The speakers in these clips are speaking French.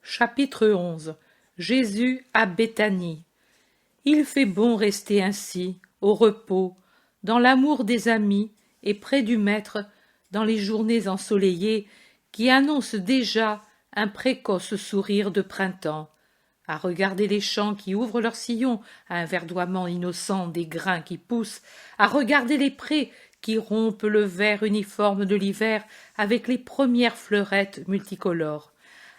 Chapitre 11. Jésus à Béthanie. Il fait bon rester ainsi, au repos, dans l'amour des amis et près du Maître, dans les journées ensoleillées qui annoncent déjà un précoce sourire de printemps, à regarder les champs qui ouvrent leurs sillons à un verdoiement innocent des grains qui poussent, à regarder les prés qui rompent le vert uniforme de l'hiver avec les premières fleurettes multicolores,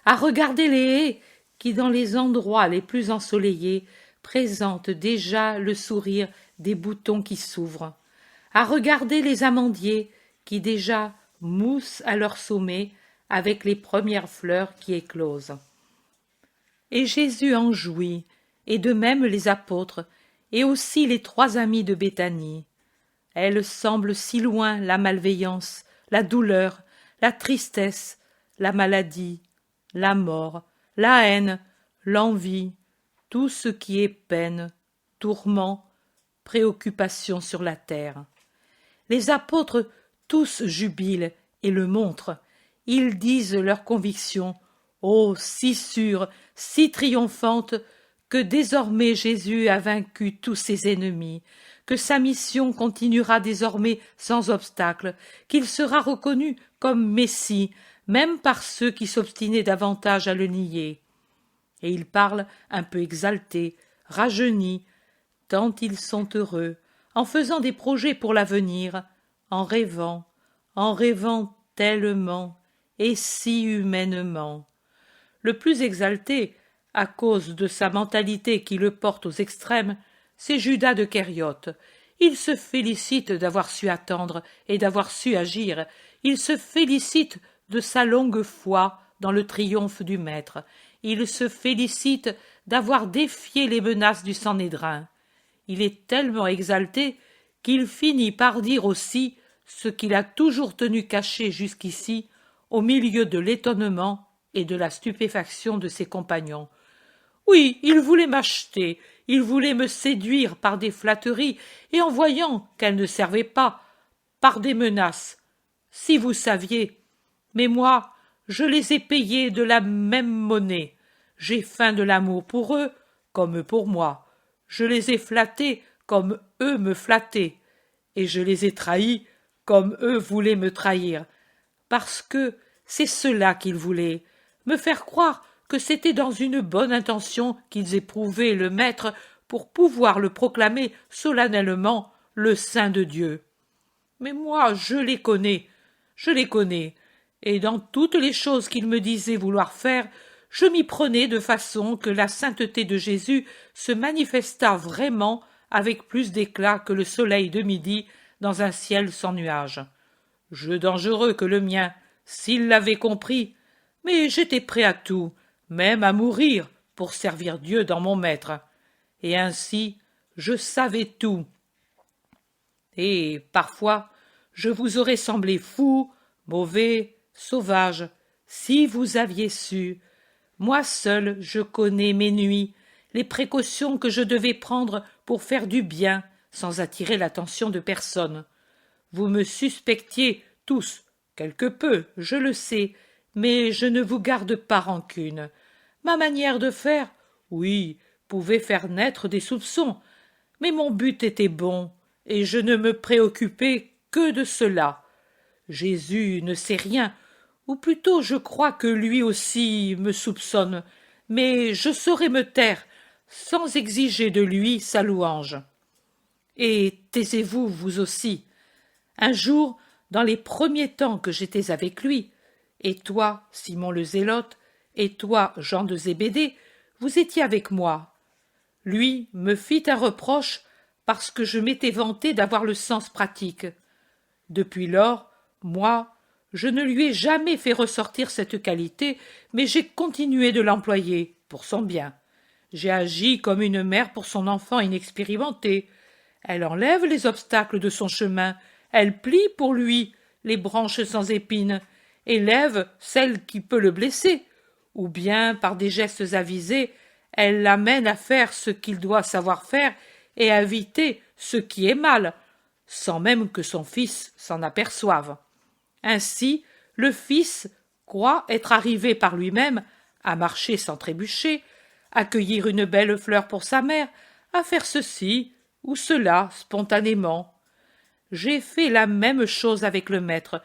à regarder les haies qui, dans les endroits les plus ensoleillés, présentent déjà le sourire des boutons qui s'ouvrent, à regarder les amandiers qui déjà moussent à leur sommet avec les premières fleurs qui éclosent. Et Jésus en jouit, et de même les apôtres, et aussi les trois amis de Béthanie. Elle semble si loin la malveillance, la douleur, la tristesse, la maladie, la mort, la haine, l'envie, tout ce qui est peine, tourment, préoccupation sur la terre. Les apôtres tous jubilent et le montrent. Ils disent leur conviction, oh, si sûre, si triomphante, que désormais Jésus a vaincu tous ses ennemis, que sa mission continuera désormais sans obstacle, qu'il sera reconnu comme Messie, même par ceux qui s'obstinaient davantage à le nier. Et ils parlent un peu exaltés, rajeunis, tant ils sont heureux, en faisant des projets pour l'avenir, en rêvant tellement et si humainement. Le plus exalté, à cause de sa mentalité qui le porte aux extrêmes, c'est Judas de Kériote. Il se félicite d'avoir su attendre et d'avoir su agir. Il se félicite de sa longue foi dans le triomphe du Maître. Il se félicite d'avoir défié les menaces du Sanhédrin. Il est tellement exalté qu'il finit par dire aussi ce qu'il a toujours tenu caché jusqu'ici, au milieu de l'étonnement et de la stupéfaction de ses compagnons. Oui, il voulait m'acheter, il voulait me séduire par des flatteries, et en voyant qu'elles ne servaient pas, par des menaces. Si vous saviez. Mais moi, je les ai payés de la même monnaie. J'ai feint de l'amour pour eux, comme eux pour moi. Je les ai flattés comme eux me flattaient, et je les ai trahis comme eux voulaient me trahir, parce que c'est cela qu'ils voulaient, me faire croire que c'était dans une bonne intention qu'ils éprouvaient le Maître pour pouvoir le proclamer solennellement le Saint de Dieu. Mais moi, je les connais, et dans toutes les choses qu'ils me disaient vouloir faire, je m'y prenais de façon que la sainteté de Jésus se manifestât vraiment avec plus d'éclat que le soleil de midi dans un ciel sans nuages. Jeu dangereux que le mien, s'il l'avait compris, mais j'étais prêt à tout, même à mourir, pour servir Dieu dans mon Maître. Et ainsi, je savais tout. Et, parfois, je vous aurais semblé fou, mauvais, sauvage, si vous aviez su. Moi seul, je connais mes nuits, les précautions que je devais prendre pour faire du bien, sans attirer l'attention de personne. Vous me suspectiez tous, quelque peu, je le sais, mais je ne vous garde pas rancune. Ma manière de faire, oui, pouvait faire naître des soupçons, mais mon but était bon, et je ne me préoccupais que de cela. Jésus ne sait rien, ou plutôt je crois que lui aussi me soupçonne, mais je saurais me taire, sans exiger de lui sa louange. Et taisez-vous, vous aussi. Un jour, dans les premiers temps que j'étais avec lui, et toi, Simon le Zélote, et toi, Jean de Zébédée, vous étiez avec moi. Lui me fit un reproche parce que je m'étais vanté d'avoir le sens pratique. Depuis lors, moi, je ne lui ai jamais fait ressortir cette qualité, mais j'ai continué de l'employer, pour son bien. J'ai agi comme une mère pour son enfant inexpérimenté. Elle enlève les obstacles de son chemin, elle plie pour lui les branches sans épines, et lève celle qui peut le blesser, ou bien, par des gestes avisés, elle l'amène à faire ce qu'il doit savoir faire et à éviter ce qui est mal, sans même que son fils s'en aperçoive. Ainsi, le Fils croit être arrivé par lui-même à marcher sans trébucher, à cueillir une belle fleur pour sa mère, à faire ceci ou cela spontanément. J'ai fait la même chose avec le maître,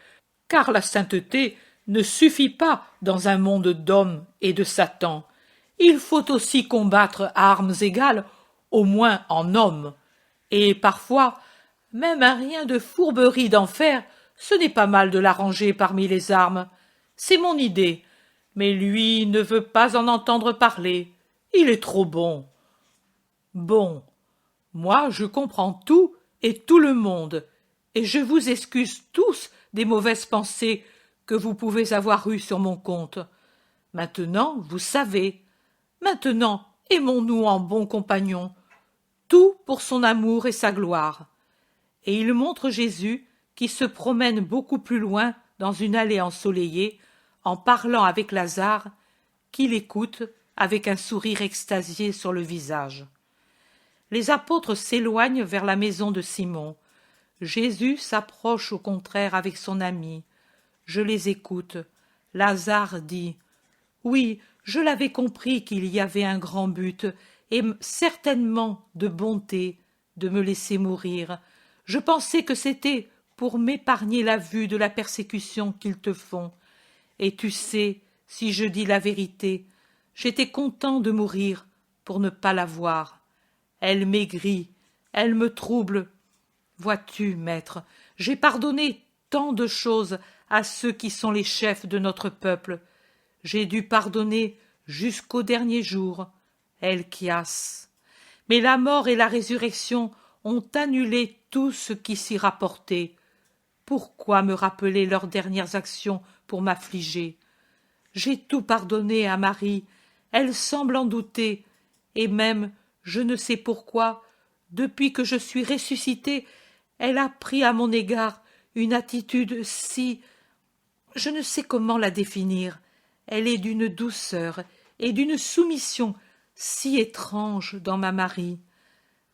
car la sainteté ne suffit pas dans un monde d'hommes et de Satan. Il faut aussi combattre à armes égales, au moins en homme. Et parfois, même un rien de fourberie d'enfer, ce n'est pas mal de l'arranger parmi les armes. C'est mon idée, mais lui ne veut pas en entendre parler. Il est trop bon. Bon, moi je comprends tout et tout le monde, et je vous excuse tous des mauvaises pensées que vous pouvez avoir eues sur mon compte. Maintenant, vous savez. Maintenant, aimons-nous en bons compagnons. Tout pour son amour et sa gloire. Et il montre Jésus qui se promène beaucoup plus loin dans une allée ensoleillée, en parlant avec Lazare, qui l'écoute avec un sourire extasié sur le visage. Les apôtres s'éloignent vers la maison de Simon. Jésus s'approche au contraire avec son ami. Je les écoute. Lazare dit « Oui, je l'avais compris qu'il y avait un grand but, et certainement de bonté, de me laisser mourir. Je pensais que c'était pour m'épargner la vue de la persécution qu'ils te font. Et tu sais, si je dis la vérité, j'étais content de mourir pour ne pas la voir. Elle maigrit, elle me trouble. Vois-tu, maître, j'ai pardonné tant de choses à ceux qui sont les chefs de notre peuple. J'ai dû pardonner jusqu'au dernier jour, Helkias. Mais la mort et la résurrection ont annulé tout ce qui s'y rapportait. Pourquoi me rappeler leurs dernières actions pour m'affliger? J'ai tout pardonné à Marie, elle semble en douter, et même, je ne sais pourquoi, depuis que je suis ressuscité, elle a pris à mon égard une attitude si... Je ne sais comment la définir. Elle est d'une douceur et d'une soumission si étrange dans ma Marie.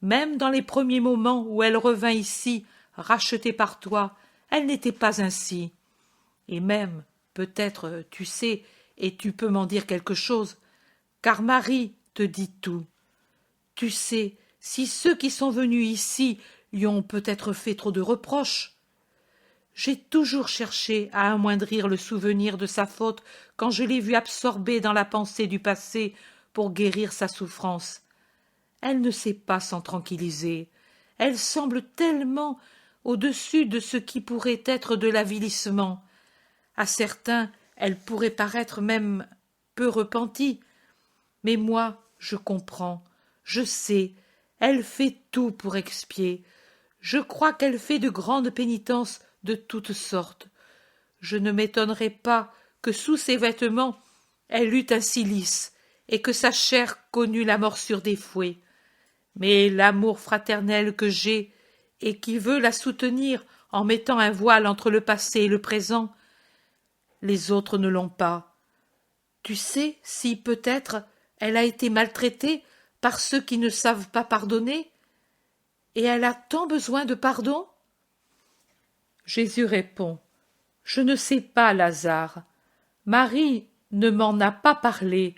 Même dans les premiers moments où elle revint ici, rachetée par toi, elle n'était pas ainsi. Et même, peut-être, tu sais, et tu peux m'en dire quelque chose, car Marie te dit tout. Tu sais, si ceux qui sont venus ici lui ont peut-être fait trop de reproches. J'ai toujours cherché à amoindrir le souvenir de sa faute quand je l'ai vue absorbée dans la pensée du passé pour guérir sa souffrance. Elle ne sait pas s'en tranquilliser. Elle semble tellement au-dessus de ce qui pourrait être de l'avilissement. À certains, elle pourrait paraître même peu repentie. Mais moi, je comprends, je sais, elle fait tout pour expier. Je crois qu'elle fait de grandes pénitences de toutes sortes. Je ne m'étonnerais pas que sous ses vêtements elle eût un cilice et que sa chair connût la morsure des fouets. Mais l'amour fraternel que j'ai et qui veut la soutenir en mettant un voile entre le passé et le présent, les autres ne l'ont pas. Tu sais si, peut-être, elle a été maltraitée par ceux qui ne savent pas pardonner, et elle a tant besoin de pardon? Jésus répond, « Je ne sais pas, Lazare. Marie ne m'en a pas parlé.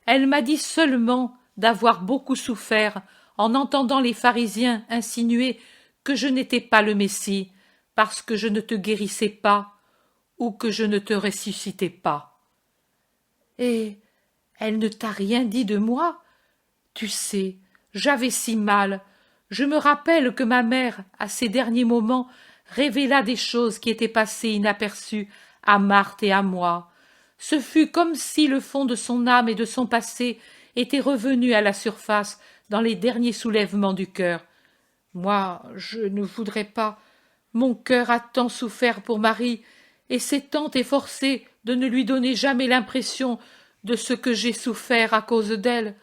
Elle m'a dit seulement d'avoir beaucoup souffert en entendant les pharisiens insinuer que je n'étais pas le Messie, parce que je ne te guérissais pas ou que je ne te ressuscitais pas. » Et elle ne t'a rien dit de moi? Tu sais, j'avais si mal. Je me rappelle que ma mère, à ces derniers moments, révéla des choses qui étaient passées inaperçues à Marthe et à moi. Ce fut comme si le fond de son âme et de son passé était revenu à la surface dans les derniers soulèvements du cœur. Moi, je ne voudrais pas. Mon cœur a tant souffert pour Marie, et s'est tant efforcé de ne lui donner jamais l'impression de ce que j'ai souffert à cause d'elle.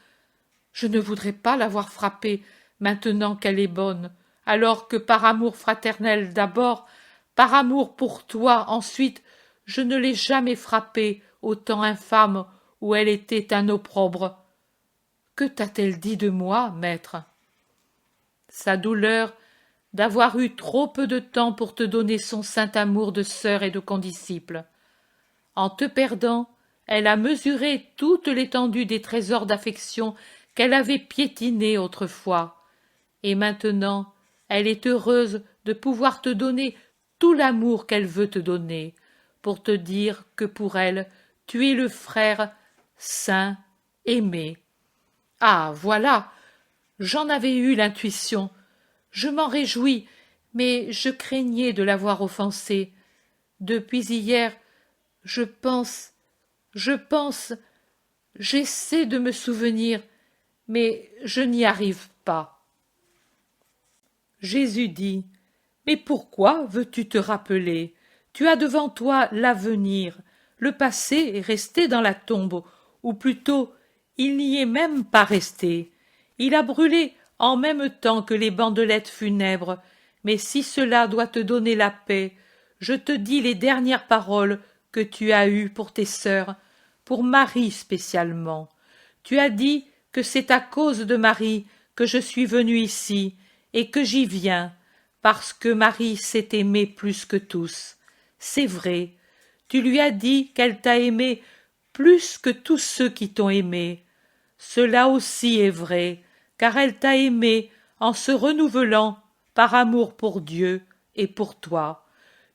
Je ne voudrais pas l'avoir frappée maintenant qu'elle est bonne, alors que par amour fraternel d'abord, par amour pour toi ensuite, je ne l'ai jamais frappée au temps infâme où elle était un opprobre. Que t'a-t-elle dit de moi, maître? Sa douleur d'avoir eu trop peu de temps pour te donner son saint amour de sœur et de condisciple. En te perdant, Elle a mesuré toute l'étendue des trésors d'affection qu'elle avait piétinés autrefois. Et maintenant, elle est heureuse de pouvoir te donner tout l'amour qu'elle veut te donner, pour te dire que pour elle, tu es le frère saint, aimé. Ah, voilà, j'en avais eu l'intuition. Je m'en réjouis, mais je craignais de l'avoir offensée. Depuis hier, je pense, j'essaie de me souvenir, mais je n'y arrive pas. Jésus dit, mais pourquoi veux-tu te rappeler? Tu as devant toi l'avenir. Le passé est resté dans la tombe, ou plutôt, il n'y est même pas resté. Il a brûlé en même temps que les bandelettes funèbres, mais si cela doit te donner la paix, je te dis les dernières paroles que tu as eues pour tes sœurs, pour Marie spécialement. Tu as dit que c'est à cause de Marie que je suis venu ici, et que j'y viens, parce que Marie s'est aimée plus que tous. C'est vrai, tu lui as dit qu'elle t'a aimé plus que tous ceux qui t'ont aimé. Cela aussi est vrai, car elle t'a aimé en se renouvelant par amour pour Dieu et pour toi.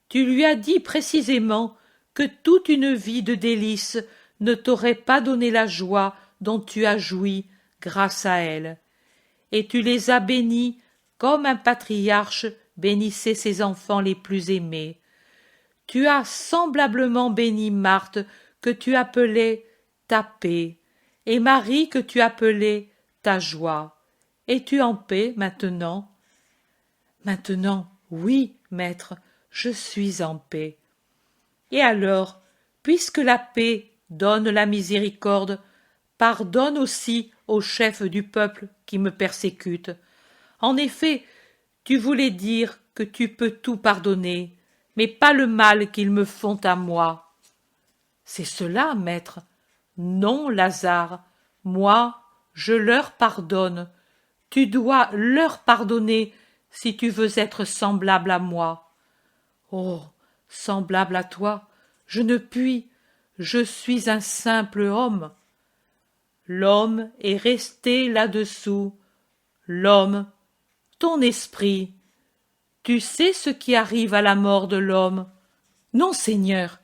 Tu lui as dit précisément que toute une vie de délices ne t'aurait pas donné la joie dont tu as joui grâce à elle. Et tu les as bénis comme un patriarche bénissait ses enfants les plus aimés. Tu as semblablement béni Marthe que tu appelais ta paix, et Marie que tu appelais ta joie. Es-tu en paix maintenant? Maintenant, oui, maître, je suis en paix. Et alors, puisque la paix donne la miséricorde, pardonne aussi aux chefs du peuple qui me persécutent. En effet, tu voulais dire que tu peux tout pardonner, mais pas le mal qu'ils me font à moi. C'est cela, maître. Non, Lazare, moi, je leur pardonne. Tu dois leur pardonner si tu veux être semblable à moi. Oh, semblable à toi, je ne puis, je suis un simple homme. L'homme est resté là-dessous. L'homme, ton esprit. Tu sais ce qui arrive à la mort de l'homme? Non, Seigneur,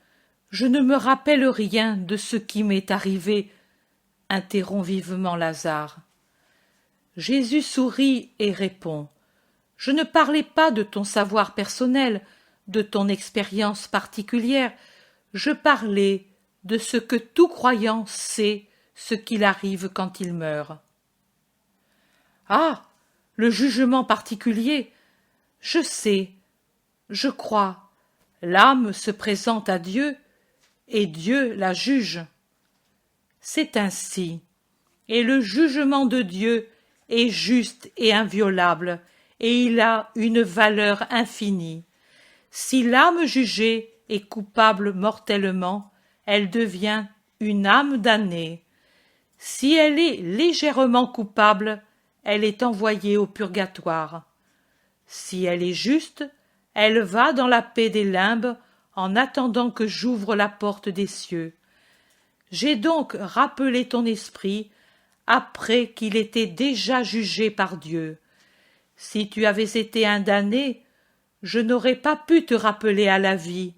je ne me rappelle rien de ce qui m'est arrivé, interrompt vivement Lazare. Jésus sourit et répond. Je ne parlais pas de ton savoir personnel, de ton expérience particulière, je parlais de ce que tout croyant sait ce qu'il arrive quand il meurt. Ah, le jugement particulier, je sais, je crois, l'âme se présente à Dieu, et Dieu la juge. C'est ainsi, et le jugement de Dieu est juste et inviolable, et il a une valeur infinie. Si l'âme jugée est coupable mortellement, elle devient une âme damnée. Si elle est légèrement coupable, elle est envoyée au purgatoire. Si elle est juste, elle va dans la paix des limbes en attendant que j'ouvre la porte des cieux. J'ai donc rappelé ton esprit après qu'il était déjà jugé par Dieu. Si tu avais été un damné, je n'aurais pas pu te rappeler à la vie,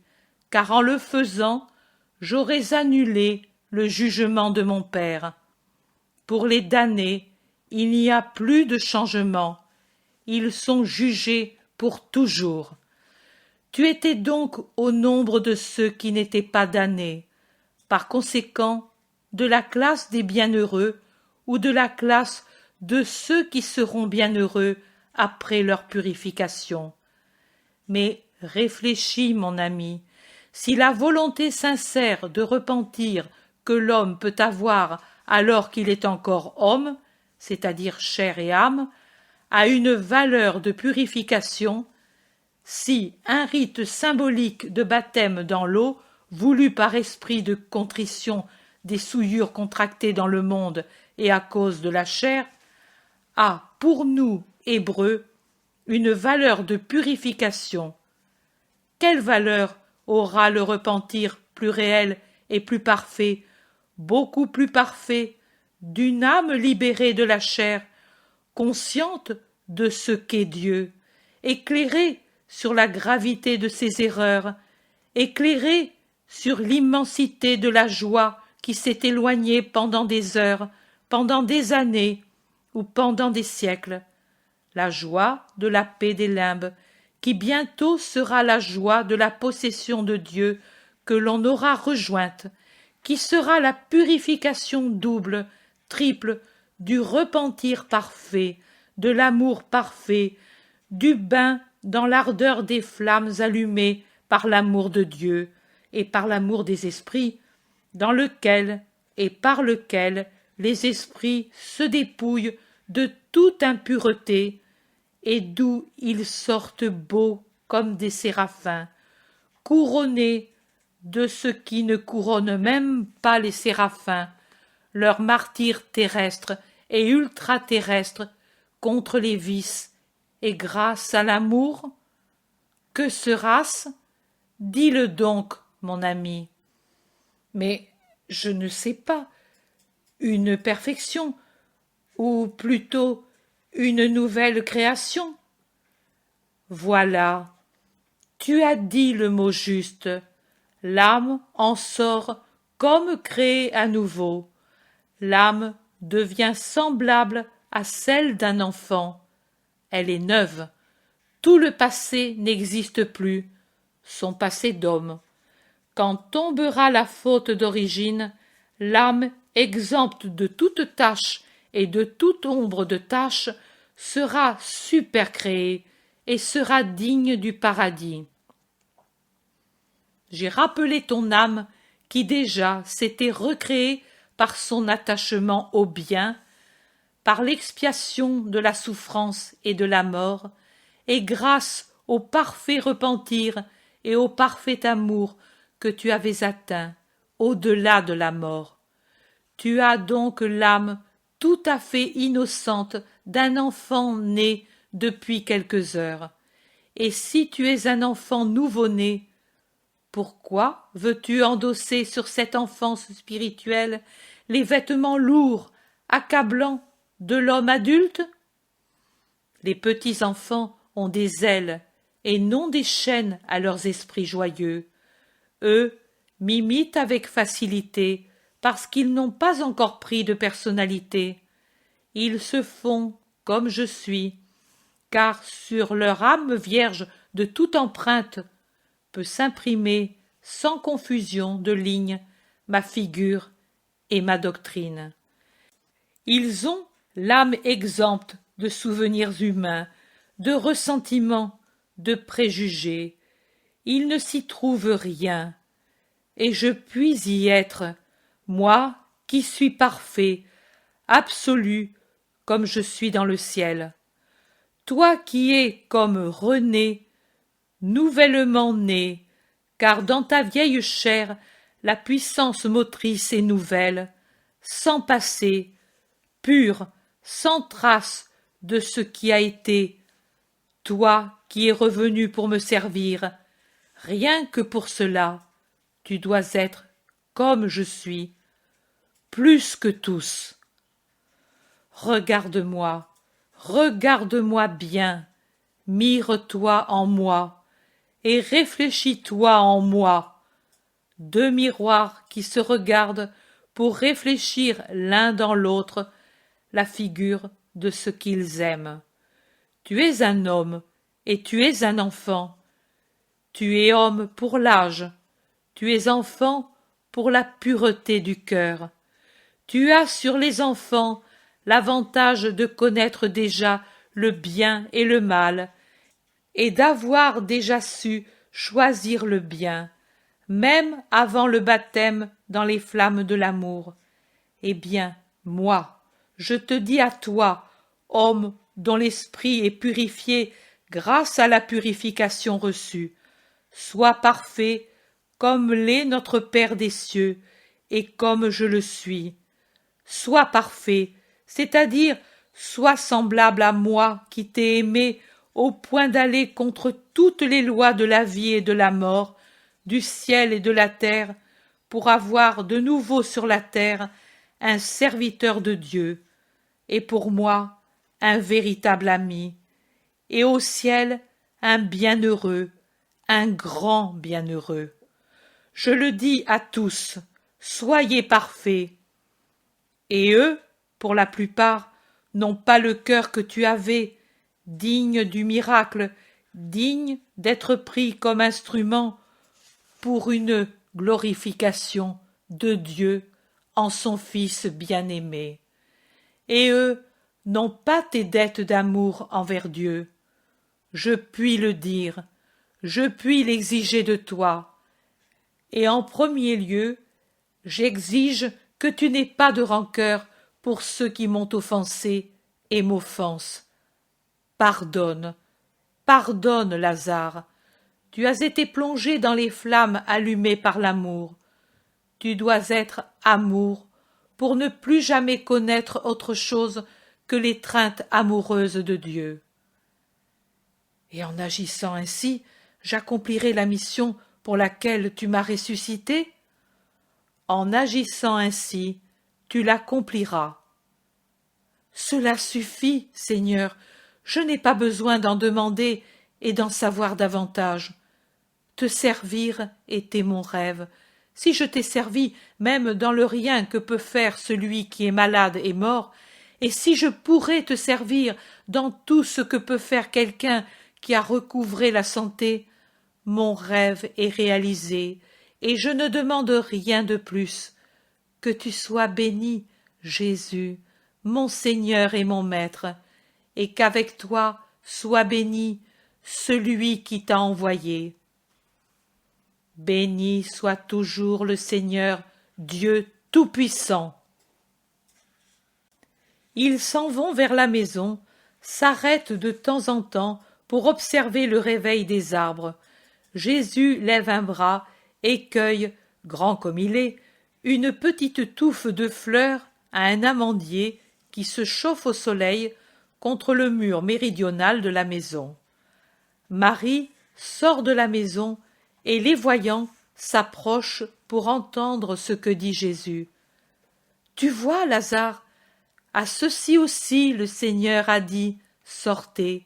car en le faisant, j'aurais annulé le jugement de mon Père. Pour les damnés, il n'y a plus de changement. Ils sont jugés pour toujours. Tu étais donc au nombre de ceux qui n'étaient pas damnés, par conséquent, de la classe des bienheureux ou de la classe de ceux qui seront bienheureux après leur purification. Mais réfléchis, mon ami, si la volonté sincère de repentir que l'homme peut avoir alors qu'il est encore homme, c'est-à-dire chair et âme, a une valeur de purification, si un rite symbolique de baptême dans l'eau, voulu par esprit de contrition des souillures contractées dans le monde et à cause de la chair, a pour nous, Hébreux, une valeur de purification. Quelle valeur aura le repentir plus réel et plus parfait beaucoup plus parfait, d'une âme libérée de la chair, consciente de ce qu'est Dieu, éclairée sur la gravité de ses erreurs, éclairée sur l'immensité de la joie qui s'est éloignée pendant des heures, pendant des années ou pendant des siècles, la joie de la paix des limbes, qui bientôt sera la joie de la possession de Dieu que l'on aura rejointe, qui sera la purification double, triple, du repentir parfait, de l'amour parfait, du bain dans l'ardeur des flammes allumées par l'amour de Dieu et par l'amour des esprits, dans lequel et par lequel les esprits se dépouillent de toute impureté, et d'où ils sortent beaux comme des séraphins, couronnés de ce qui ne couronne même pas les séraphins, leur martyre terrestre et ultra-terrestre contre les vices, et grâce à l'amour. Que sera-ce? Dis-le donc, mon ami. Mais je ne sais pas. Une perfection, ou plutôt une nouvelle création. Voilà, tu as dit le mot juste. L'âme en sort comme créée à nouveau. L'âme devient semblable à celle d'un enfant. Elle est neuve. Tout le passé n'existe plus, son passé d'homme. Quand tombera la faute d'origine, l'âme exempte de toute tache et de toute ombre de tache sera supercréée et sera digne du paradis. J'ai rappelé ton âme qui déjà s'était recréée par son attachement au bien, par l'expiation de la souffrance et de la mort, et grâce au parfait repentir et au parfait amour que tu avais atteint au-delà de la mort. Tu as donc l'âme tout à fait innocente d'un enfant né depuis quelques heures. Et si tu es un enfant nouveau-né, pourquoi veux-tu endosser sur cette enfance spirituelle les vêtements lourds, accablants de l'homme adulte? Les petits enfants ont des ailes et non des chaînes à leurs esprits joyeux. Eux m'imitent avec facilité parce qu'ils n'ont pas encore pris de personnalité. Ils se font comme je suis, car sur leur âme vierge de toute empreinte peut s'imprimer sans confusion de lignes ma figure et ma doctrine. Ils ont l'âme exempte de souvenirs humains, de ressentiments, de préjugés. Il ne s'y trouve rien, et je puis y être, moi qui suis parfait, absolu, comme je suis dans le ciel. Toi qui es comme rené, nouvellement né, car dans ta vieille chair la puissance motrice est nouvelle, sans passé, pure, sans trace de ce qui a été, toi qui es revenu pour me servir, rien que pour cela, tu dois être comme je suis, plus que tous. Regarde-moi bien, mire-toi en moi, et réfléchis-toi en moi. Deux miroirs qui se regardent pour réfléchir l'un dans l'autre la figure de ce qu'ils aiment. Tu es un homme et tu es un enfant. Tu es homme pour l'âge, tu es enfant pour la pureté du cœur. Tu as sur les enfants l'avantage de connaître déjà le bien et le mal, et d'avoir déjà su choisir le bien, même avant le baptême dans les flammes de l'amour. Eh bien, moi, je te dis à toi, homme dont l'esprit est purifié grâce à la purification reçue, sois parfait comme l'est notre Père des cieux et comme je le suis. Sois parfait, c'est-à-dire sois semblable à moi qui t'ai aimé au point d'aller contre toutes les lois de la vie et de la mort, du ciel et de la terre, pour avoir de nouveau sur la terre un serviteur de Dieu, et pour moi un véritable ami, et au ciel un bienheureux, un grand bienheureux. Je le dis à tous, soyez parfaits. Et eux, pour la plupart, n'ont pas le cœur que tu avais, digne du miracle, digne d'être pris comme instrument pour une glorification de Dieu en son Fils bien-aimé. Et eux n'ont pas tes dettes d'amour envers Dieu. Je puis le dire, je puis l'exiger de toi. Et en premier lieu, j'exige que tu n'aies pas de rancœur pour ceux qui m'ont offensé et m'offensent. Pardonne, pardonne, Lazare. Tu as été plongé dans les flammes allumées par l'amour. Tu dois être amour pour ne plus jamais connaître autre chose que l'étreinte amoureuse de Dieu. Et en agissant ainsi, j'accomplirai la mission pour laquelle tu m'as ressuscité? En agissant ainsi, tu l'accompliras. Cela suffit, Seigneur, je n'ai pas besoin d'en demander et d'en savoir davantage. Te servir était mon rêve. Si je t'ai servi même dans le rien que peut faire celui qui est malade et mort, et si je pourrais te servir dans tout ce que peut faire quelqu'un qui a recouvré la santé, mon rêve est réalisé, et je ne demande rien de plus. Que tu sois béni, Jésus, mon Seigneur et mon Maître, et qu'avec toi soit béni celui qui t'a envoyé. Béni soit toujours le Seigneur, Dieu Tout-Puissant. Ils s'en vont vers la maison, s'arrêtent de temps en temps pour observer le réveil des arbres. Jésus lève un bras et cueille, grand comme il est, une petite touffe de fleurs à un amandier qui se chauffe au soleil contre le mur méridional de la maison. Marie sort de la maison et, les voyant, s'approche pour entendre ce que dit Jésus. « Tu vois, Lazare, à ceux-ci aussi le Seigneur a dit « Sortez »,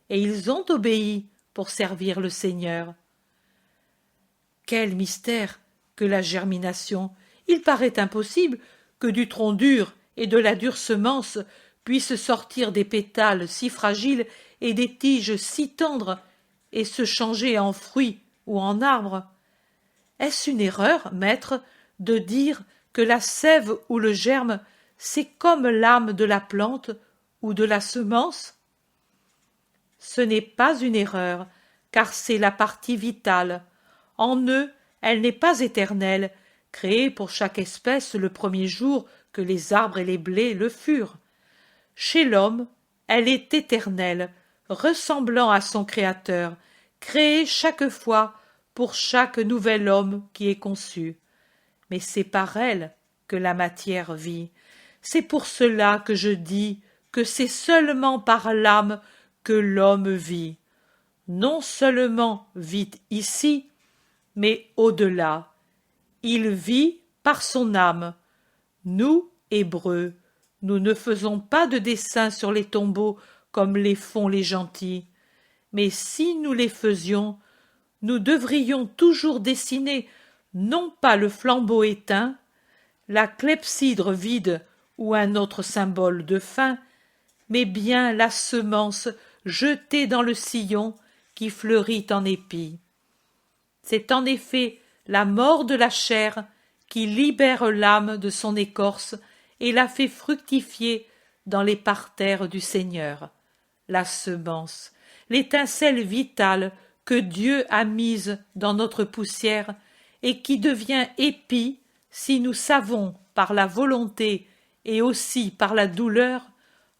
et ils ont obéi pour servir le Seigneur. Quel mystère que la germination! Il paraît impossible que du tronc dur et de la dure semence puissent sortir des pétales si fragiles et des tiges si tendres et se changer en fruits ou en arbres. Est-ce une erreur, maître, de dire que la sève ou le germe, c'est comme l'âme de la plante ou de la semence? Ce n'est pas une erreur, car c'est la partie vitale. En eux, elle n'est pas éternelle, créée pour chaque espèce le premier jour que les arbres et les blés le furent. Chez l'homme, elle est éternelle, ressemblant à son Créateur, créée chaque fois pour chaque nouvel homme qui est conçu. Mais c'est par elle que la matière vit. C'est pour cela que je dis que c'est seulement par l'âme que l'homme vit. Non seulement vit ici, mais au-delà. Il vit par son âme. Nous, Hébreux, nous ne faisons pas de dessins sur les tombeaux comme les font les gentils. Mais si nous les faisions, nous devrions toujours dessiner non pas le flambeau éteint, la clepsydre vide ou un autre symbole de fin, mais bien la semence jetée dans le sillon qui fleurit en épis. C'est en effet la mort de la chair qui libère l'âme de son écorce et la fait fructifier dans les parterres du Seigneur. La semence, l'étincelle vitale que Dieu a mise dans notre poussière et qui devient épi si nous savons, par la volonté et aussi par la douleur,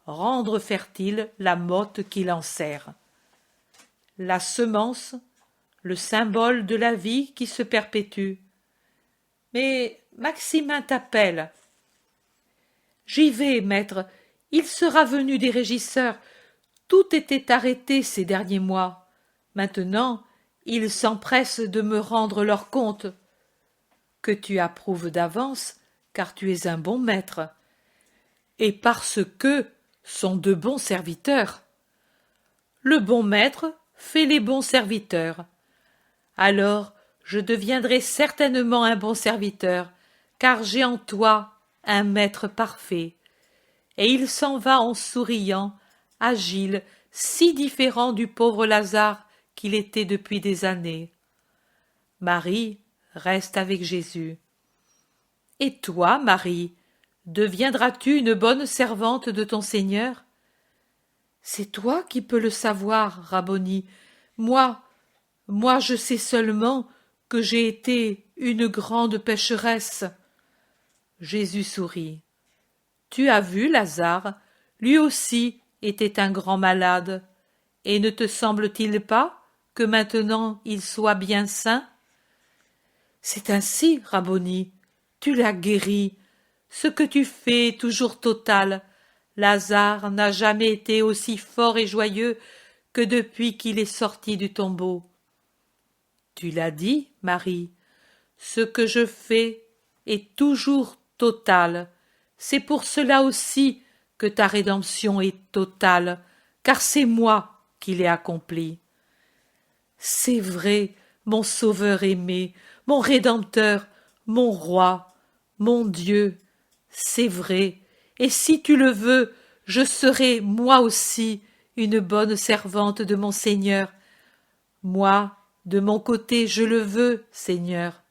rendre fertile la motte qui l'enserre. La semence, le symbole de la vie qui se perpétue. Mais Maximin t'appelle. J'y vais, maître, il sera venu des régisseurs. Tout était arrêté ces derniers mois. Maintenant, ils s'empressent de me rendre leur compte. que tu approuves d'avance, car tu es un bon maître, et parce qu'eux sont de bons serviteurs. Le bon maître fait les bons serviteurs. Alors je deviendrai certainement un bon serviteur, car j'ai en toi un maître parfait. Et il s'en va en souriant, agile, si différent du pauvre Lazare qu'il était depuis des années. Marie reste avec Jésus. Et toi, Marie, deviendras-tu une bonne servante de ton Seigneur? C'est toi qui peux le savoir, Rabboni. Moi, je sais seulement que j'ai été une grande pécheresse. Jésus sourit. Tu as vu Lazare, lui aussi était un grand malade, et ne te semble-t-il pas que maintenant il soit bien sain? C'est ainsi, Rabboni, tu l'as guéri. Ce que tu fais est toujours total. Lazare n'a jamais été aussi fort et joyeux que depuis qu'il est sorti du tombeau. Tu l'as dit, Marie, ce que je fais est toujours total. C'est pour cela aussi que ta rédemption est totale, car c'est moi qui l'ai accomplie. C'est vrai, mon Sauveur aimé, mon Rédempteur, mon Roi, mon Dieu, c'est vrai, et si tu le veux, je serai moi aussi une bonne servante de mon Seigneur. Moi, de mon côté, je le veux, Seigneur.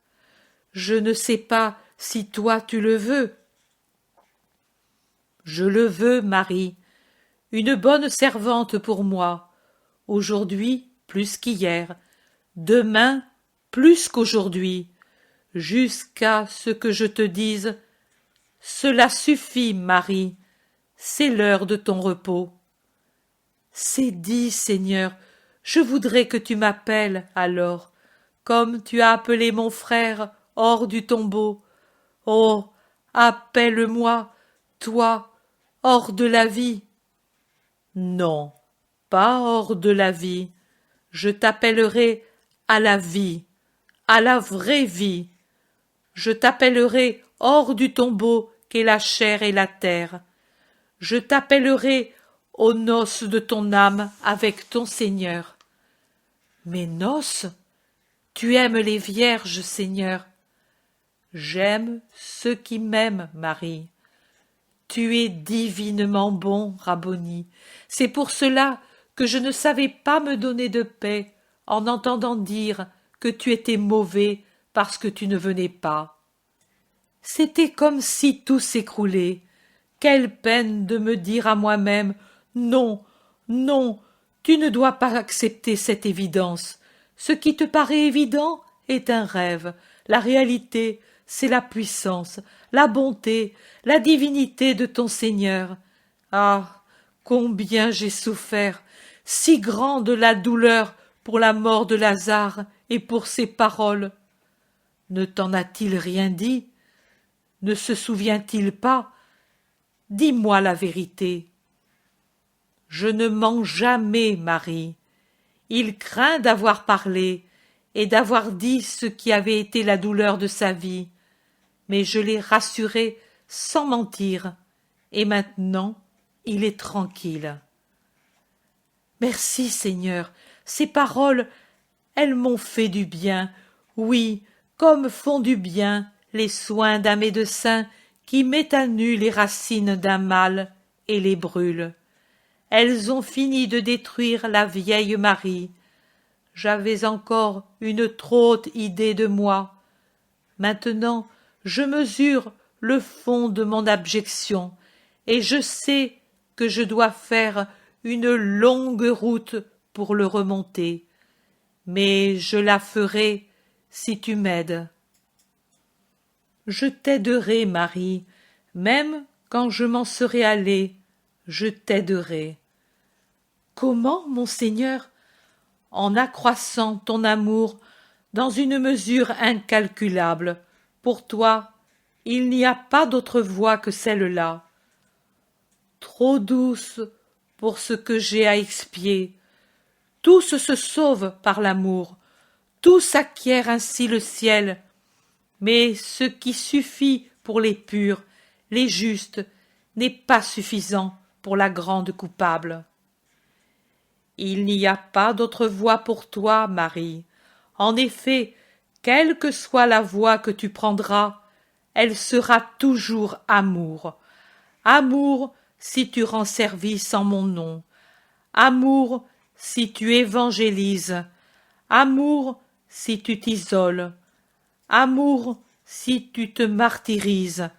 Je ne sais pas si toi tu le veux. Je le veux, Marie, une bonne servante pour moi, aujourd'hui plus qu'hier, demain plus qu'aujourd'hui, jusqu'à ce que je te dise « Cela suffit, Marie, c'est l'heure de ton repos. » C'est dit, Seigneur, je voudrais que tu m'appelles alors, comme tu as appelé mon frère hors du tombeau. Oh, appelle-moi, toi, hors de la vie. Non, pas hors de la vie. Je t'appellerai à la vie, à la vraie vie. Je t'appellerai hors du tombeau qu'est la chair et la terre. Je t'appellerai aux noces de ton âme avec ton Seigneur. Mes noces? Tu aimes les vierges, Seigneur. J'aime ceux qui m'aiment, Marie. Tu es divinement bon, Rabboni. C'est pour cela que je ne savais pas me donner de paix en entendant dire que tu étais mauvais parce que tu ne venais pas. C'était comme si tout s'écroulait. Quelle peine de me dire à moi-même « Non, non, tu ne dois pas accepter cette évidence. Ce qui te paraît évident est un rêve. La réalité, c'est la puissance, la bonté, la divinité de ton Seigneur. Ah, combien j'ai souffert, si grande la douleur pour la mort de Lazare et pour ses paroles. Ne t'en a-t-il rien dit? Ne se souvient-il pas? Dis-moi la vérité. Je ne mens jamais, Marie. Il craint d'avoir parlé et d'avoir dit ce qui avait été la douleur de sa vie, mais je l'ai rassuré sans mentir, et maintenant il est tranquille. Merci, Seigneur, ces paroles, elles m'ont fait du bien, oui, comme font du bien les soins d'un médecin qui met à nu les racines d'un mal et les brûle. Elles ont fini de détruire la vieille Marie. J'avais encore une trop haute idée de moi. Maintenant, je mesure le fond de mon abjection, et je sais que je dois faire une longue route pour le remonter. Mais je la ferai si tu m'aides. Je t'aiderai, Marie, même quand je m'en serai allée, je t'aiderai. Comment, mon Seigneur? En accroissant ton amour dans une mesure incalculable. Pour toi, il n'y a pas d'autre voie que celle-là. Trop douce pour ce que j'ai à expier. Tous se sauvent par l'amour, tous acquièrent ainsi le ciel. Mais ce qui suffit pour les purs, les justes, n'est pas suffisant pour la grande coupable. Il n'y a pas d'autre voie pour toi, Marie. En effet, quelle que soit la voie que tu prendras, elle sera toujours amour. Amour si tu rends service en mon nom. Amour si tu évangélises. Amour si tu t'isoles. Amour si tu te martyrises.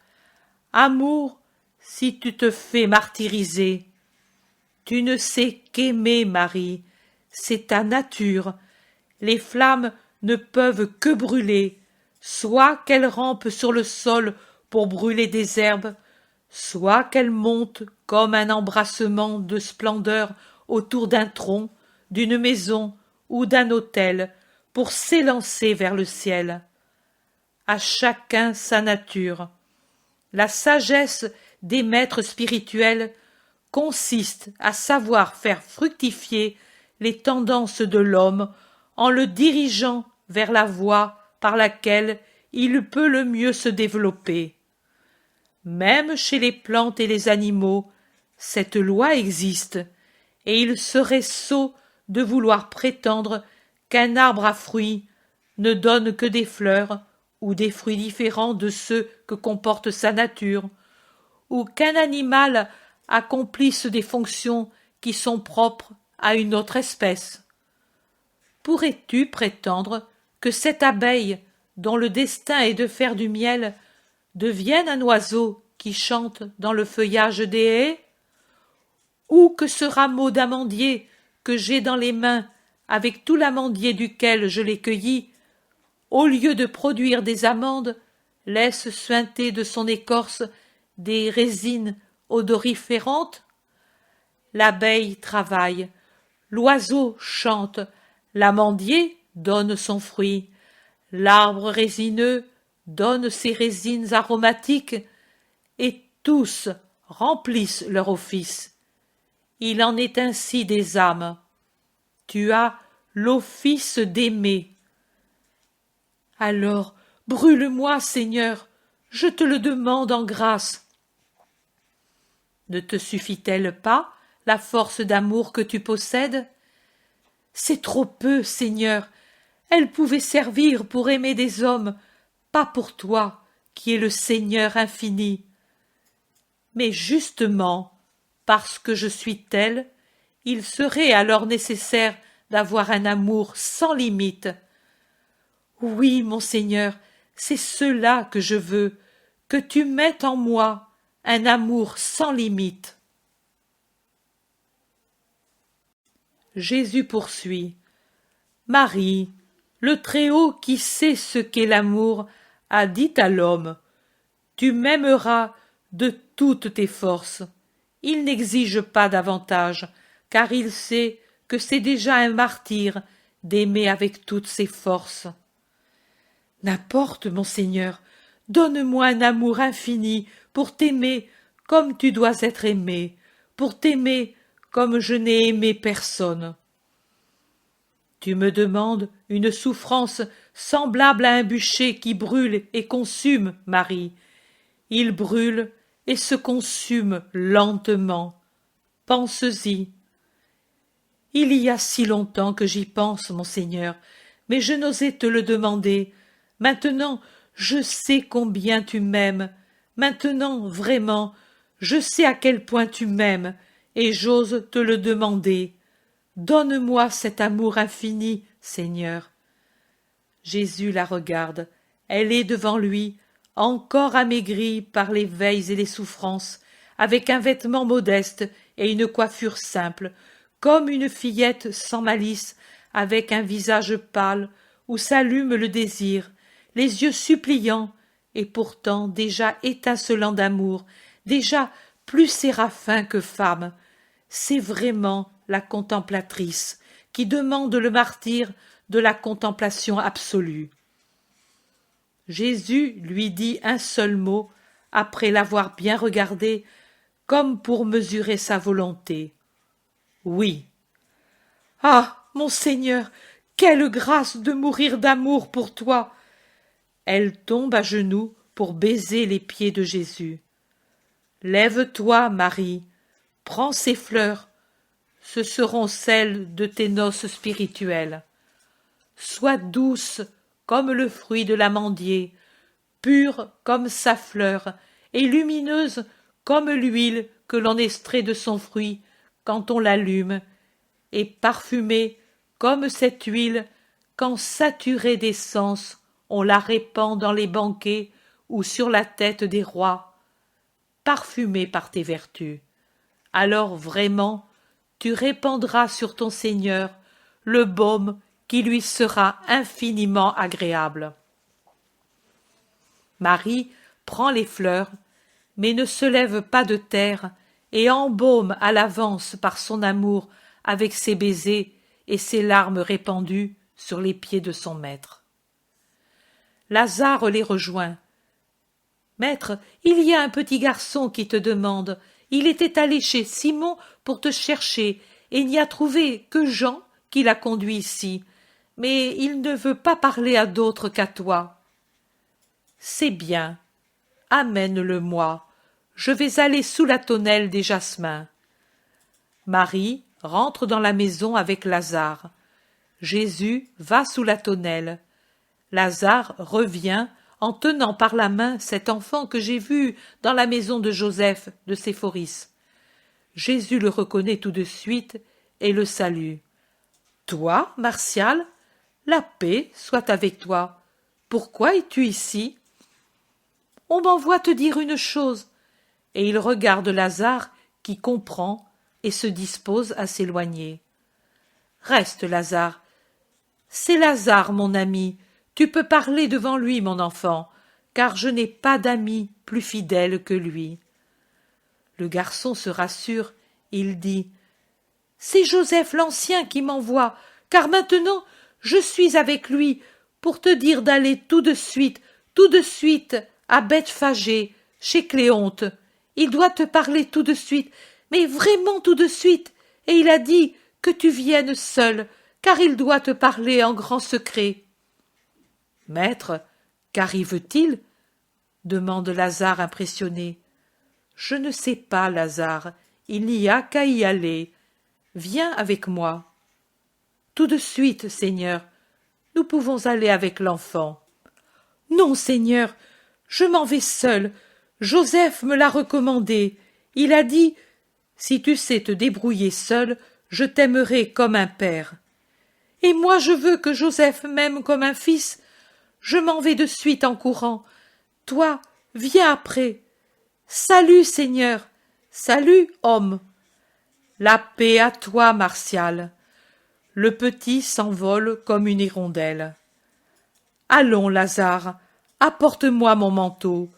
Amour si tu te fais martyriser. Tu ne sais qu'aimer, Marie, c'est ta nature. Les flammes ne peuvent que brûler, soit qu'elles rampent sur le sol pour brûler des herbes, soit qu'elles montent comme un embrassement de splendeur autour d'un tronc, d'une maison ou d'un autel, pour s'élancer vers le ciel. À chacun sa nature. La sagesse des maîtres spirituels consiste à savoir faire fructifier les tendances de l'homme en le dirigeant vers la voie par laquelle il peut le mieux se développer. Même chez les plantes et les animaux, cette loi existe, et il serait sot de vouloir prétendre qu'un arbre à fruits ne donne que des fleurs ou des fruits différents de ceux que comporte sa nature, ou qu'un animal accomplisse des fonctions qui sont propres à une autre espèce. Pourrais-tu prétendre que cette abeille, dont le destin est de faire du miel, devienne un oiseau qui chante dans le feuillage des haies? Ou que ce rameau d'amandier que j'ai dans les mains, avec tout l'amandier duquel je l'ai cueilli, au lieu de produire des amandes, laisse suinter de son écorce des résines odoriférantes? L'abeille travaille, l'oiseau chante, l'amandier donne son fruit, l'arbre résineux donne ses résines aromatiques, et tous remplissent leur office. Il en est ainsi des âmes. Tu as l'office d'aimer. Alors, brûle-moi, Seigneur, je te le demande en grâce. Ne te suffit-elle pas la force d'amour que tu possèdes? C'est trop peu, Seigneur. Elle pouvait servir pour aimer des hommes, pas pour toi, qui es le Seigneur infini. Mais justement, parce que je suis tel, il serait alors nécessaire d'avoir un amour sans limite. Oui, mon Seigneur, c'est cela que je veux, que tu mettes en moi un amour sans limite. Jésus poursuit. Marie, le Très-Haut qui sait ce qu'est l'amour, a dit à l'homme, tu m'aimeras de toutes tes forces. Il n'exige pas davantage, car il sait que c'est déjà un martyre d'aimer avec toutes ses forces. N'importe, mon Seigneur, donne-moi un amour infini pour t'aimer comme tu dois être aimé, pour t'aimer comme je n'ai aimé personne. Tu me demandes une souffrance semblable à un bûcher qui brûle et consume, Marie. Il brûle et se consume lentement. Pense-y. Il y a si longtemps que j'y pense, mon Seigneur, mais je n'osais te le demander. Maintenant, je sais combien tu m'aimes. Maintenant, vraiment, je sais à quel point tu m'aimes, et j'ose te le demander. Donne-moi cet amour infini, Seigneur. Jésus la regarde. Elle est devant lui, encore amaigrie par les veilles et les souffrances, avec un vêtement modeste et une coiffure simple, comme une fillette sans malice, avec un visage pâle, où s'allume le désir, les yeux suppliants, et pourtant déjà étincelants d'amour, déjà plus séraphin que femme. C'est vraiment la contemplatrice qui demande le martyre de la contemplation absolue. Jésus lui dit un seul mot, après l'avoir bien regardé, comme pour mesurer sa volonté. Oui. Ah, mon Seigneur, quelle grâce de mourir d'amour pour toi! Elle tombe à genoux pour baiser les pieds de Jésus. Lève-toi, Marie, prends ces fleurs, ce seront celles de tes noces spirituelles. Sois douce comme le fruit de l'amandier, pure comme sa fleur, et lumineuse comme l'huile que l'on extrait de son fruit quand on l'allume, et parfumée comme cette huile quand, saturée d'essence, on la répand dans les banquets ou sur la tête des rois, parfumée par tes vertus. Alors vraiment, tu répandras sur ton Seigneur le baume qui lui sera infiniment agréable. Marie prend les fleurs, mais ne se lève pas de terre et embaume à l'avance par son amour avec ses baisers et ses larmes répandues sur les pieds de son maître. Lazare les rejoint. « Maître, il y a un petit garçon qui te demande. Il était allé chez Simon pour te chercher et n'y a trouvé que Jean qui l'a conduit ici. Mais il ne veut pas parler à d'autres qu'à toi. »« C'est bien. Amène-le-moi. Je vais aller sous la tonnelle des jasmins. » Marie rentre dans la maison avec Lazare. Jésus va sous la tonnelle. Lazare revient en tenant par la main cet enfant que j'ai vu dans la maison de Joseph de Séphoris. Jésus le reconnaît tout de suite et le salue. « Toi, Martial, la paix soit avec toi. Pourquoi es-tu ici ? » « On m'envoie te dire une chose. » Et il regarde Lazare qui comprend et se dispose à s'éloigner. « Reste, Lazare. C'est Lazare, mon ami. Tu peux parler devant lui, mon enfant, car je n'ai pas d'ami plus fidèle que lui. » Le garçon se rassure, il dit « C'est Joseph l'Ancien qui m'envoie, car maintenant je suis avec lui pour te dire d'aller tout de suite, à Bethphagée, chez Cléonte. Il doit te parler tout de suite, mais vraiment tout de suite, et il a dit que tu viennes seul, car il doit te parler en grand secret. » « Maître, qu'arrive-t-il ? » demande Lazare impressionné. « Je ne sais pas, Lazare, il n'y a qu'à y aller. Viens avec moi. »« Tout de suite, Seigneur, nous pouvons aller avec l'enfant. »« Non, Seigneur, je m'en vais seul. Joseph me l'a recommandé. Il a dit « Si tu sais te débrouiller seul, je t'aimerai comme un père. » Et moi je veux que Joseph m'aime comme un fils. Je m'en vais de suite en courant. Toi, viens après. Salut, Seigneur. Salut, homme. La paix à toi, Martial. Le petit s'envole comme une hirondelle. Allons, Lazare, apporte-moi mon manteau.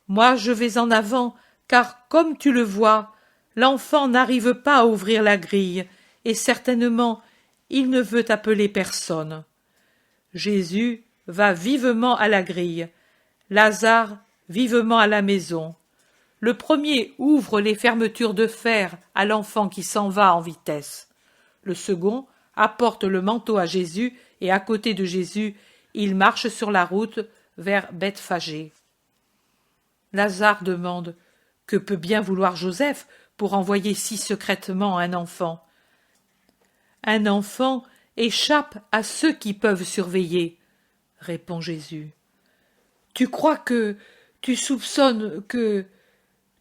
Moi je vais en avant, car, comme tu le vois, l'enfant n'arrive pas à ouvrir la grille, et certainement il ne veut appeler personne. Jésus va vivement à la grille, Lazare vivement à la maison. Le premier ouvre les fermetures de fer à l'enfant qui s'en va en vitesse. Le second apporte le manteau à Jésus, et à côté de Jésus, il marche sur la route vers Bethphagée. Lazare demande « Que peut bien vouloir Joseph pour envoyer si secrètement un enfant ?» Un enfant échappe à ceux qui peuvent surveiller, répond Jésus. Tu crois que, tu soupçonnes que,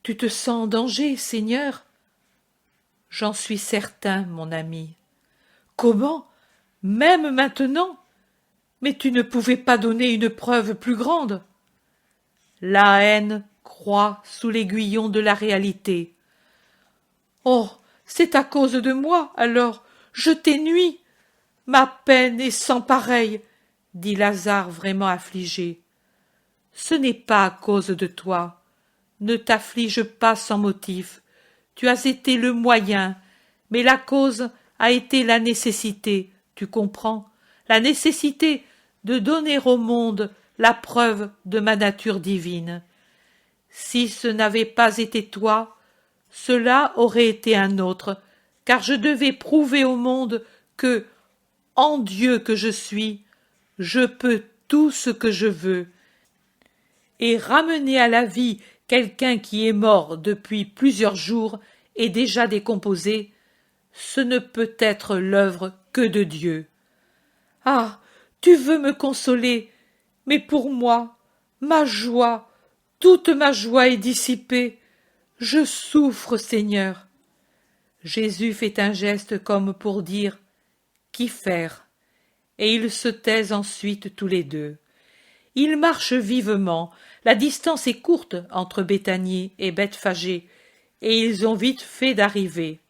tu te sens en danger, Seigneur ? J'en suis certain, mon ami. Comment ? Même maintenant ? Mais tu ne pouvais pas donner une preuve plus grande. La haine croît sous l'aiguillon de la réalité. Oh, c'est à cause de moi, alors, je t'ai nui. Ma peine est sans pareille, dit Lazare vraiment affligé. Ce n'est pas à cause de toi. Ne t'afflige pas sans motif. Tu as été le moyen, mais la cause a été la nécessité, tu comprends, la nécessité de donner au monde la preuve de ma nature divine. Si ce n'avait pas été toi, cela aurait été un autre, car je devais prouver au monde que, en Dieu que je suis, je peux tout ce que je veux, et ramener à la vie quelqu'un qui est mort depuis plusieurs jours et déjà décomposé, ce ne peut être l'œuvre que de Dieu. Ah, tu veux me consoler, mais pour moi, ma joie, toute ma joie est dissipée. Je souffre, Seigneur. Jésus fait un geste comme pour dire « Qu'y faire ?» et ils se taisent ensuite tous les deux. Ils marchent vivement, la distance est courte entre Béthanie et Bethphagée, et ils ont vite fait d'arriver.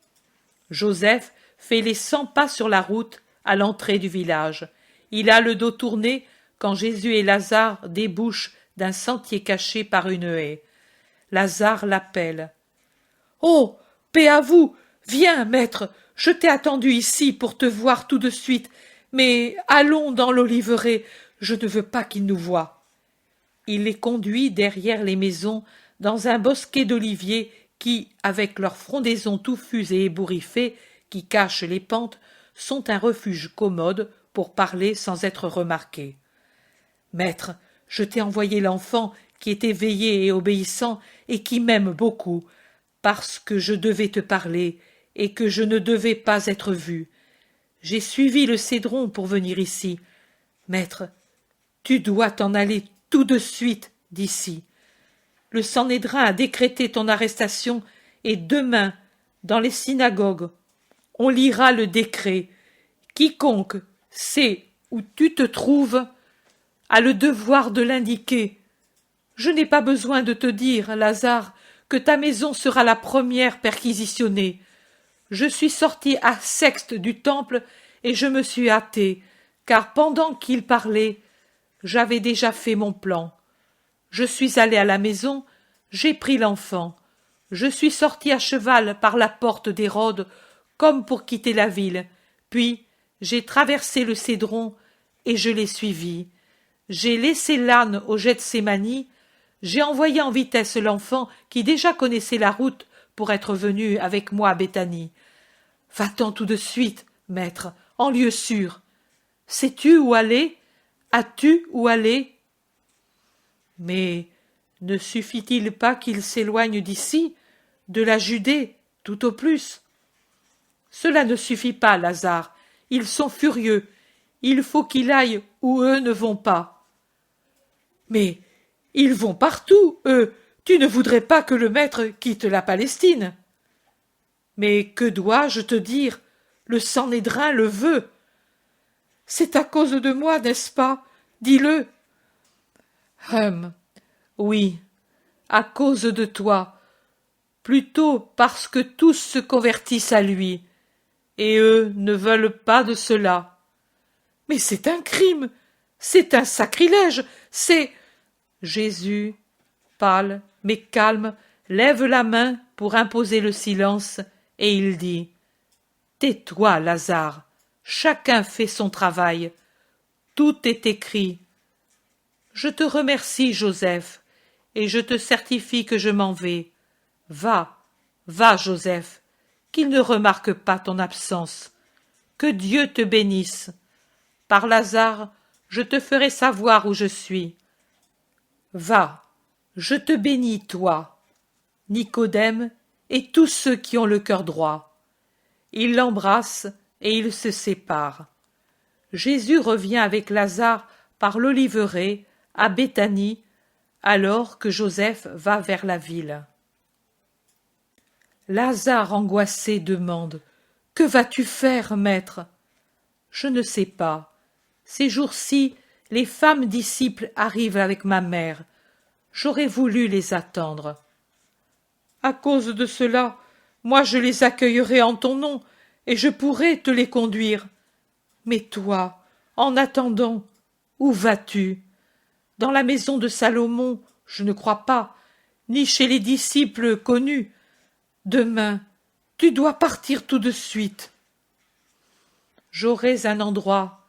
Joseph fait les 100 pas sur la route à l'entrée du village. Il a le dos tourné quand Jésus et Lazare débouchent d'un sentier caché par une haie. Lazare l'appelle. « Oh, paix à vous! Viens, maître, je t'ai attendu ici pour te voir tout de suite, mais allons dans l'oliveraie, je ne veux pas qu'il nous voie. » Il les conduit derrière les maisons dans un bosquet d'oliviers qui, avec leurs frondaisons touffues et ébouriffées, qui cachent les pentes, sont un refuge commode pour parler sans être remarqué. « Maître, je t'ai envoyé l'enfant qui est éveillé et obéissant et qui m'aime beaucoup, parce que je devais te parler et que je ne devais pas être vu. J'ai suivi le cédron pour venir ici. Maître, tu dois t'en aller tout de suite d'ici. Le Sanhédrin a décrété ton arrestation et demain, dans les synagogues, on lira le décret. Quiconque sait où tu te trouves a le devoir de l'indiquer. Je n'ai pas besoin de te dire, Lazare, que ta maison sera la première perquisitionnée. Je suis sorti à Sexte du temple et je me suis hâté, car pendant qu'il parlait, j'avais déjà fait mon plan. Je suis allé à la maison, j'ai pris l'enfant. Je suis sorti à cheval par la porte d'Hérode, comme pour quitter la ville. Puis j'ai traversé le Cédron et je l'ai suivi. J'ai laissé l'âne au Gethsémani. J'ai envoyé en vitesse l'enfant qui déjà connaissait la route pour être venu avec moi à Béthanie. Va-t'en tout de suite, maître, en lieu sûr. Sais-tu où aller? As-tu où aller? Mais ne suffit-il pas qu'il s'éloigne d'ici, de la Judée, tout au plus? Cela ne suffit pas, Lazare. Ils sont furieux. Il faut qu'il aille où eux ne vont pas. Mais ils vont partout, eux. Tu ne voudrais pas que le maître quitte la Palestine. Mais que dois-je te dire? Le Sanhédrin le veut. C'est à cause de moi, n'est-ce pas? Dis-le. Oui, à cause de toi. Plutôt parce que tous se convertissent à lui. Et eux ne veulent pas de cela. Mais c'est un crime. C'est un sacrilège. C'est... Jésus, pâle mais calme, lève la main pour imposer le silence, et il dit « Tais-toi, Lazare, chacun fait son travail. Tout est écrit. Je te remercie, Joseph, et je te certifie que je m'en vais. Va, va, Joseph, qu'il ne remarque pas ton absence. Que Dieu te bénisse. Par Lazare, je te ferai savoir où je suis. Va, je te bénis, toi, Nicodème, et tous ceux qui ont le cœur droit. » Il l'embrasse et ils se séparent. Jésus revient avec Lazare par l'oliveraie à Béthanie, alors que Joseph va vers la ville. Lazare, angoissé, demande « Que vas-tu faire, maître ?» « Je ne sais pas. Ces jours-ci, les femmes disciples arrivent avec ma mère. J'aurais voulu les attendre. À cause de cela, moi je les accueillerai en ton nom, et je pourrai te les conduire. Mais toi, en attendant, où vas-tu? Dans la maison de Salomon, je ne crois pas, ni chez les disciples connus. Demain, tu dois partir tout de suite. J'aurais un endroit,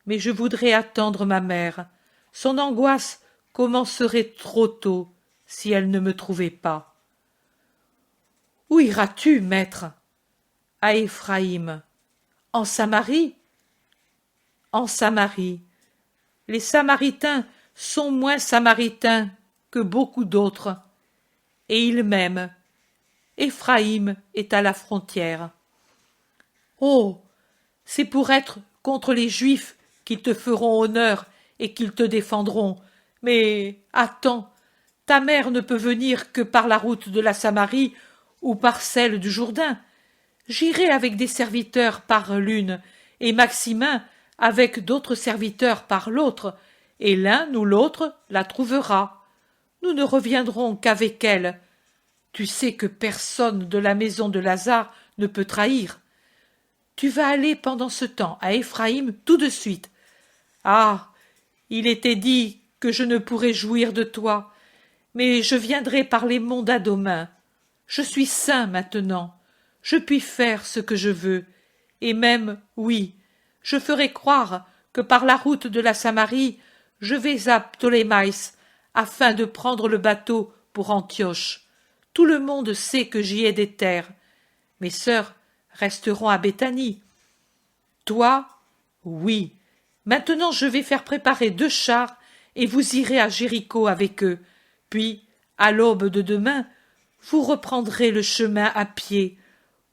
mais je voudrais attendre ma mère. Son angoisse commencerait trop tôt si elle ne me trouvait pas. Où iras-tu, maître? À Éphraïm. En Samarie? En Samarie. Les Samaritains sont moins Samaritains que beaucoup d'autres. Et il m'aime. Éphraïm est à la frontière. Oh, c'est pour être contre les Juifs qu'ils te feront honneur et qu'ils te défendront. Mais attends, ta mère ne peut venir que par la route de la Samarie ou par celle du Jourdain. J'irai avec des serviteurs par l'une, et Maximin avec d'autres serviteurs par l'autre, et l'un ou l'autre la trouvera. Nous ne reviendrons qu'avec elle. Tu sais que personne de la maison de Lazare ne peut trahir. Tu vas aller pendant ce temps à Éphraïm tout de suite. Ah, il était dit que je ne pourrais jouir de toi, mais je viendrai par les monts d'Adomain. Je suis saint maintenant. Je puis faire ce que je veux, et même, oui, je ferai croire que par la route de la Samarie, je vais à Ptolémaïs, afin de prendre le bateau pour Antioche. Tout le monde sait que j'y ai des terres. Mes sœurs resteront à Béthanie. Toi, oui. Maintenant je vais faire préparer 2 chars, et vous irez à Jéricho avec eux. Puis, à l'aube de demain, vous reprendrez le chemin à pied.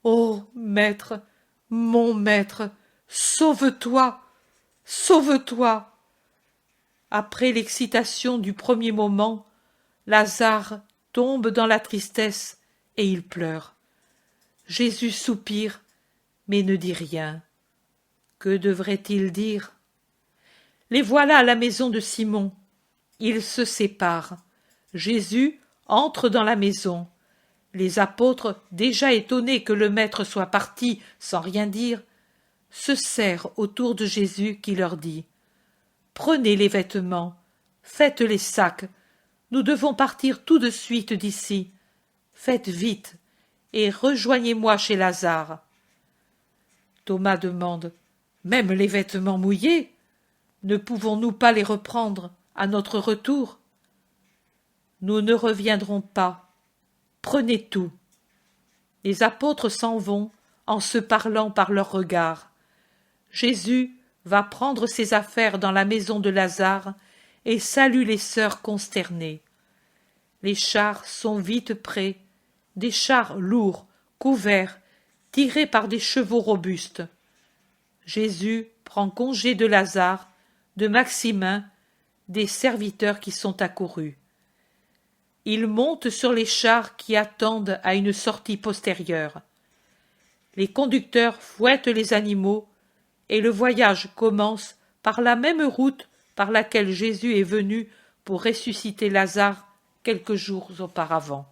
Ô maître, mon maître, sauve-toi, sauve-toi. Après l'excitation du premier moment, Lazare tombe dans la tristesse et il pleure. Jésus soupire, mais ne dit rien. Que devrait-il dire? Les voilà à la maison de Simon. Ils se séparent. Jésus entre dans la maison. Les apôtres, déjà étonnés que le maître soit parti sans rien dire, se serrent autour de Jésus qui leur dit « Prenez les vêtements, faites les sacs, nous devons partir tout de suite d'ici. Faites vite et rejoignez-moi chez Lazare. » Thomas demande « Même les vêtements mouillés? Ne pouvons-nous pas les reprendre à notre retour? » Nous ne reviendrons pas. Prenez tout. Les apôtres s'en vont en se parlant par leurs regards. Jésus va prendre ses affaires dans la maison de Lazare et salue les sœurs consternées. Les chars sont vite prêts, des chars lourds, couverts, tirés par des chevaux robustes. Jésus prend congé de Lazare, de Maximin, des serviteurs qui sont accourus. Ils montent sur les chars qui attendent à une sortie postérieure. Les conducteurs fouettent les animaux et le voyage commence par la même route par laquelle Jésus est venu pour ressusciter Lazare quelques jours auparavant.